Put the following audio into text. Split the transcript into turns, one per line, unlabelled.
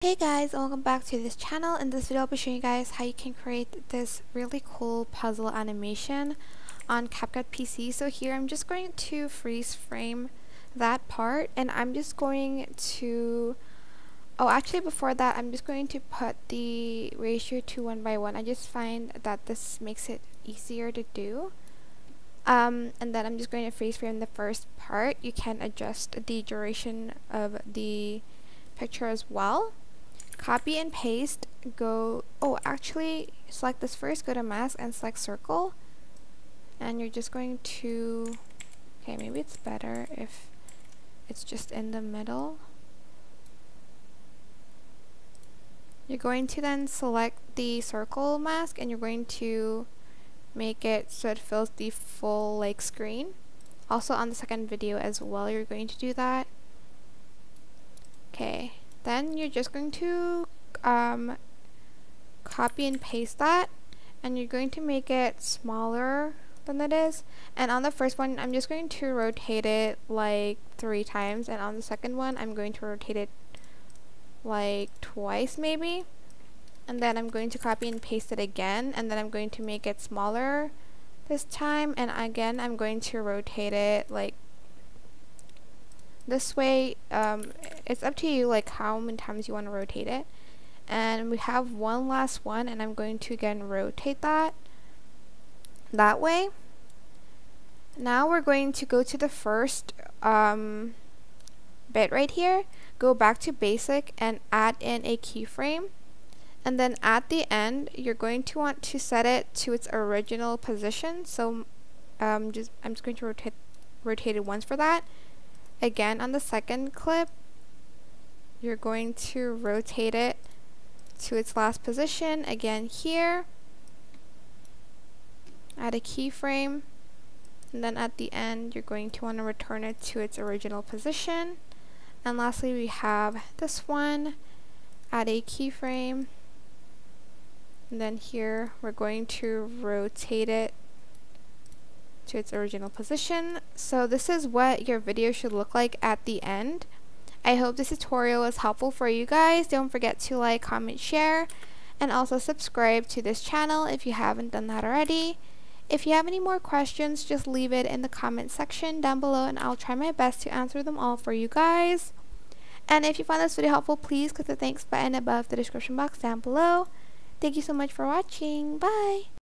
Hey guys, and welcome back to this channel. In this video I'll be showing you guys how you can create this really cool puzzle animation on CapCut PC. So here I'm just going to freeze frame that part, and I'm just going to actually before that I'm just going to put the ratio to 1:1. I just find that this makes it easier to do. And then I'm just going to freeze frame the first part. You can adjust the duration of the picture as well. Copy and paste, select this first, go to mask and select circle, and you're just going to, maybe it's better if it's just in the middle. You're going to then select the circle mask and you're going to make it so it fills the full screen. Also on the second video as well, you're going to do that. Okay. Then you're just going to copy and paste that, and you're going to make it smaller than it is. And on the first one I'm just going to rotate it like 3 times, and on the second one I'm going to rotate it like twice maybe. And then I'm going to copy and paste it again, and then I'm going to make it smaller this time, and again I'm going to rotate it like this way. It's up to you like how many times you want to rotate it. And we have one last one, and I'm going to again rotate that way. Now we're going to go to the first bit right here, go back to basic and add in a keyframe, and then at the end you're going to want to set it to its original position. So I'm just going to rotate it once for that. Again, on the second clip, you're going to rotate it to its last position. Again here, add a keyframe, and then at the end, you're going to want to return it to its original position. And lastly, we have this one, add a keyframe, and then here, we're going to rotate it to its original position. So this is what your video should look like at the end. I hope this tutorial was helpful for you guys. Don't forget to like, comment, share, and also subscribe to this channel if you haven't done that already. If you have any more questions, just leave it in the comment section down below, and I'll try my best to answer them all for you guys. And if you found this video helpful, please click the thanks button above the description box down below. Thank you so much for watching. Bye!